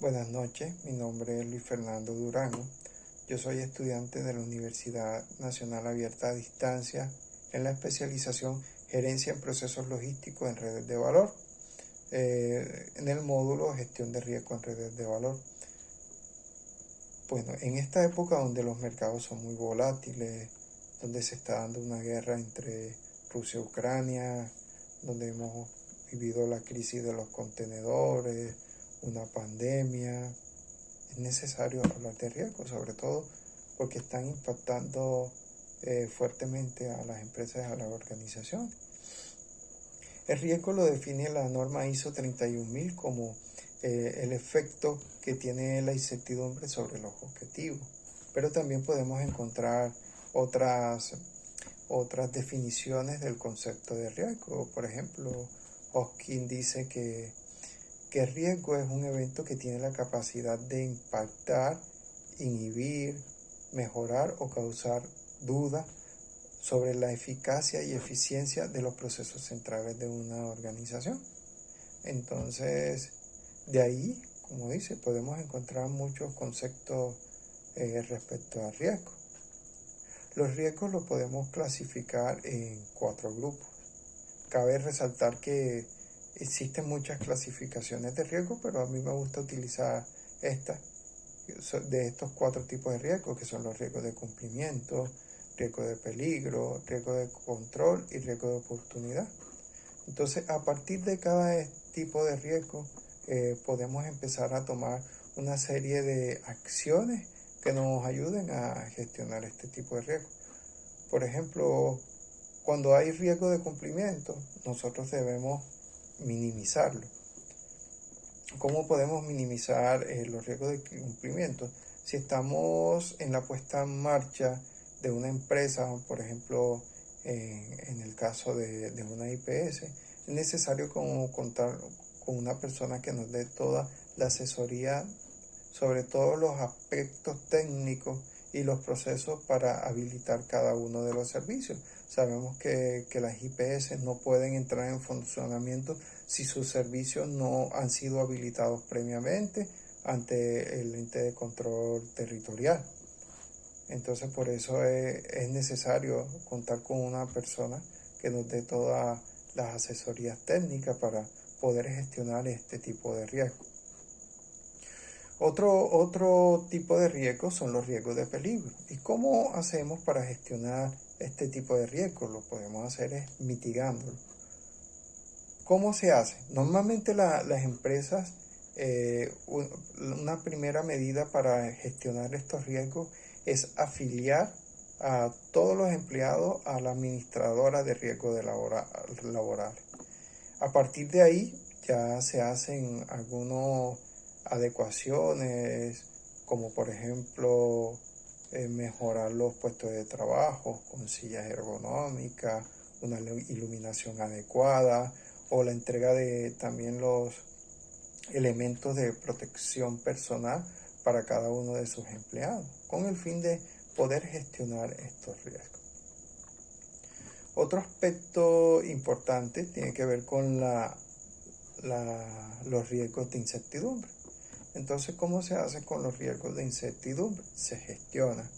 Buenas noches, mi nombre es Luis Fernando Durango. Yo soy estudiante de la Universidad Nacional Abierta a Distancia en la especialización Gerencia en Procesos Logísticos en Redes de Valor, en el módulo Gestión de Riesgo en Redes de Valor. Bueno, en esta época donde los mercados son muy volátiles, donde se está dando una guerra entre Rusia y Ucrania, donde hemos vivido la crisis de los contenedores, una pandemia, es necesario hablar de riesgo, sobre todo porque están impactando fuertemente a las empresas y a las organizaciones. El riesgo lo define la norma ISO 31000 como el efecto que tiene la incertidumbre sobre los objetivos, pero también podemos encontrar otras definiciones del concepto de riesgo. Por ejemplo, Hoskin dice que riesgo es un evento que tiene la capacidad de impactar, inhibir, mejorar o causar duda sobre la eficacia y eficiencia de los procesos centrales de una organización. Entonces, de ahí, como dice, podemos encontrar muchos conceptos respecto al riesgo. Los riesgos los podemos clasificar en 4 grupos. Cabe resaltar que existen muchas clasificaciones de riesgo, pero a mí me gusta utilizar de estos 4 tipos de riesgos, que son los riesgos de cumplimiento, riesgo de peligro, riesgo de control y riesgo de oportunidad. Entonces, a partir de cada tipo de riesgo, podemos empezar a tomar una serie de acciones que nos ayuden a gestionar este tipo de riesgo. Por ejemplo, cuando hay riesgo de cumplimiento, nosotros debemos minimizarlo. ¿Cómo podemos minimizar los riesgos de cumplimiento? Si estamos en la puesta en marcha de una empresa, por ejemplo, en el caso de una IPS, es necesario contar con una persona que nos dé toda la asesoría sobre todos los aspectos técnicos y los procesos para habilitar cada uno de los servicios. Sabemos que las IPS no pueden entrar en funcionamiento si sus servicios no han sido habilitados previamente ante el ente de control territorial. Entonces, por eso es necesario contar con una persona que nos dé todas las asesorías técnicas para poder gestionar este tipo de riesgos. Otro tipo de riesgos son los riesgos de peligro. ¿Y cómo hacemos para gestionar este tipo de riesgos? Lo podemos hacer es mitigándolo. ¿Cómo se hace? Normalmente las empresas, una primera medida para gestionar estos riesgos es afiliar a todos los empleados a la administradora de riesgos laborales. A partir de ahí ya se hacen algunos adecuaciones, como por ejemplo mejorar los puestos de trabajo con sillas ergonómicas, una iluminación adecuada o la entrega de también los elementos de protección personal para cada uno de sus empleados, con el fin de poder gestionar estos riesgos. Otro aspecto importante tiene que ver con los riesgos de incertidumbre. Entonces, ¿cómo se hace con los riesgos de incertidumbre? Se gestiona.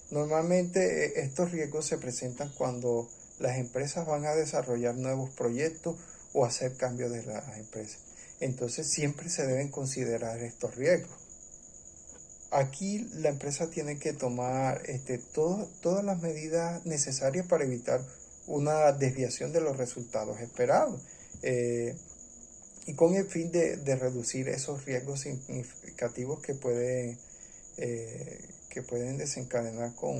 Normalmente estos riesgos se presentan cuando las empresas van a desarrollar nuevos proyectos o hacer cambios de las empresas. Entonces, siempre se deben considerar estos riesgos. Aquí la empresa tiene que tomar todas las medidas necesarias para evitar una desviación de los resultados esperados. Y con el fin de reducir esos riesgos significativos que pueden desencadenar con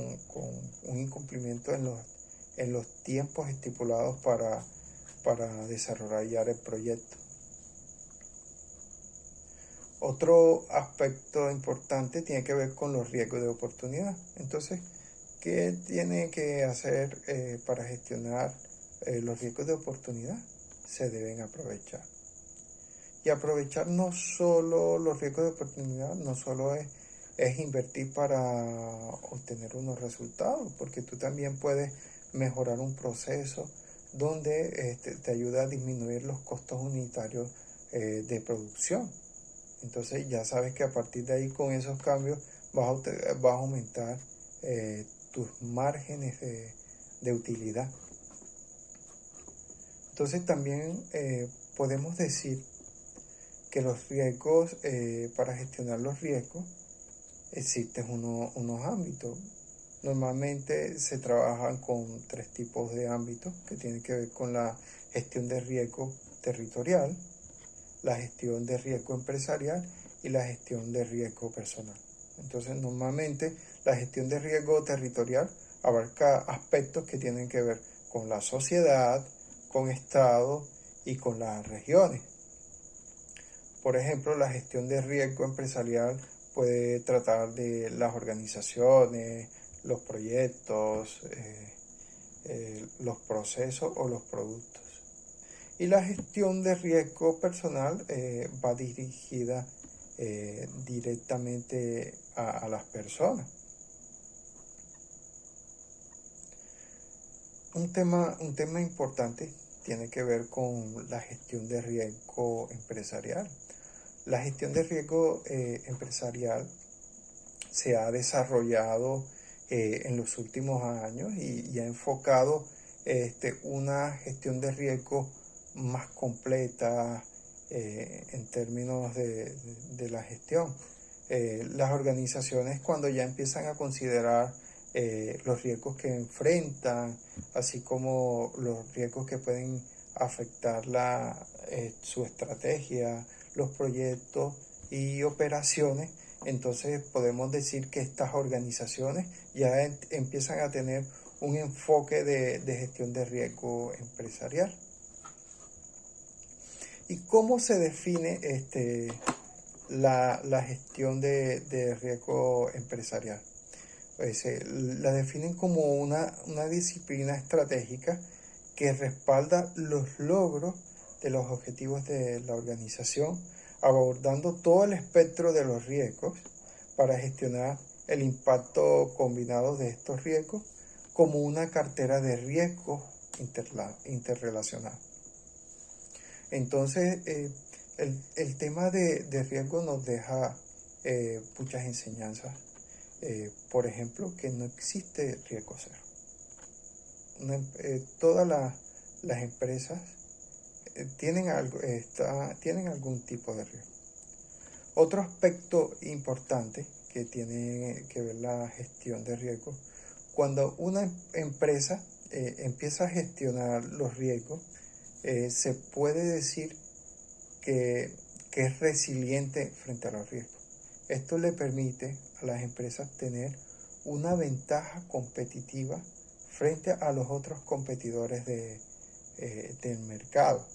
un incumplimiento en los tiempos estipulados para desarrollar el proyecto. Otro aspecto importante tiene que ver con los riesgos de oportunidad. Entonces, ¿qué tiene que hacer para gestionar los riesgos de oportunidad? Se deben aprovechar. Y aprovechar no solo los riesgos de oportunidad, no solo es invertir para obtener unos resultados, porque tú también puedes mejorar un proceso donde te ayuda a disminuir los costos unitarios de producción. Entonces ya sabes que a partir de ahí, con esos cambios, vas a aumentar tus márgenes de utilidad. Entonces también podemos decir que los riesgos, para gestionar los riesgos, existen unos ámbitos. Normalmente se trabajan con 3 tipos de ámbitos que tienen que ver con la gestión de riesgo territorial, la gestión de riesgo empresarial y la gestión de riesgo personal. Entonces, normalmente la gestión de riesgo territorial abarca aspectos que tienen que ver con la sociedad, con Estado y con las regiones. Por ejemplo, la gestión de riesgo empresarial puede tratar de las organizaciones, los proyectos, los procesos o los productos. Y la gestión de riesgo personal va dirigida directamente a las personas. Un tema importante tiene que ver con la gestión de riesgo empresarial. La gestión de riesgo empresarial se ha desarrollado en los últimos años y ha enfocado una gestión de riesgo más completa en términos de la gestión. Las organizaciones, cuando ya empiezan a considerar los riesgos que enfrentan, así como los riesgos que pueden afectar su estrategia, los proyectos y operaciones, entonces podemos decir que estas organizaciones ya empiezan a tener un enfoque de gestión de riesgo empresarial. ¿Y cómo se define la gestión de riesgo empresarial? Pues la definen como una disciplina estratégica que respalda los logros de los objetivos de la organización, abordando todo el espectro de los riesgos para gestionar el impacto combinado de estos riesgos como una cartera de riesgos interrelacionados. Entonces, el tema de riesgo nos deja muchas enseñanzas. Por ejemplo, que no existe riesgo cero. Todas las empresas tienen algún tipo de riesgo. Otro aspecto importante que tiene que ver la gestión de riesgo, cuando una empresa empieza a gestionar los riesgos, se puede decir que es resiliente frente a los riesgos. Esto le permite a las empresas tener una ventaja competitiva frente a los otros competidores del mercado.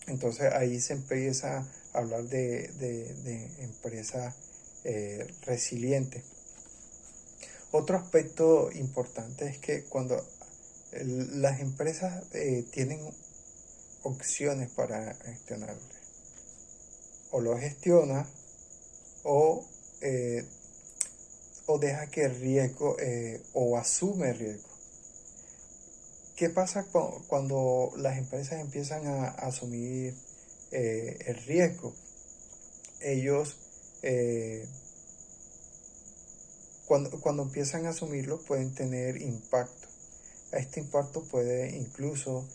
Entonces ahí se empieza a hablar de empresas resilientes. Otro aspecto importante es que cuando las empresas tienen opciones para gestionar, o lo gestiona o deja que el riesgo o asume riesgo. ¿Qué pasa cuando las empresas empiezan a asumir el riesgo? Ellos, cuando empiezan a asumirlo, pueden tener impacto. Este impacto puede incluso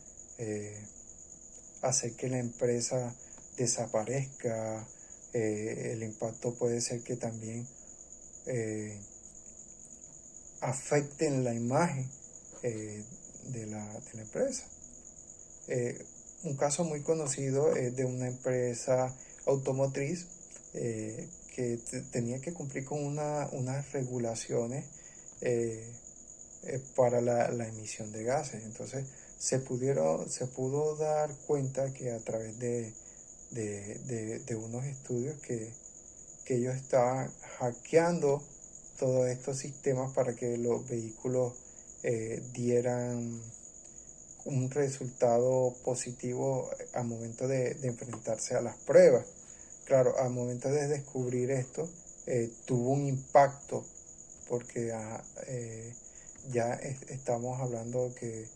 hacer que la empresa desaparezca. El impacto puede ser que también afecten la imagen de la empresa. Un caso muy conocido es de una empresa automotriz que tenía que cumplir con unas regulaciones para la emisión de gases. Entonces se pudo dar cuenta que a través de unos estudios que ellos estaban hackeando todos estos sistemas para que los vehículos dieran un resultado positivo al momento de enfrentarse a las pruebas. Claro, al momento de descubrir esto, tuvo un impacto porque ya estamos hablando que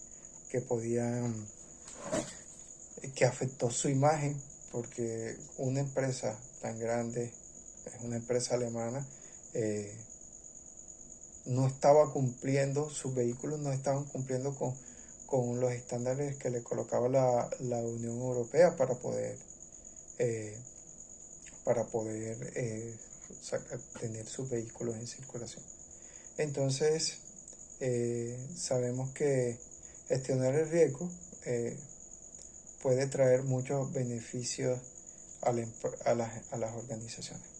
afectó su imagen, porque una empresa tan grande, es una empresa alemana, no estaba cumpliendo, sus vehículos no estaban cumpliendo con los estándares que le colocaba la Unión Europea para poder tener sus vehículos en circulación. Entonces, sabemos que gestionar el riesgo puede traer muchos beneficios a las organizaciones.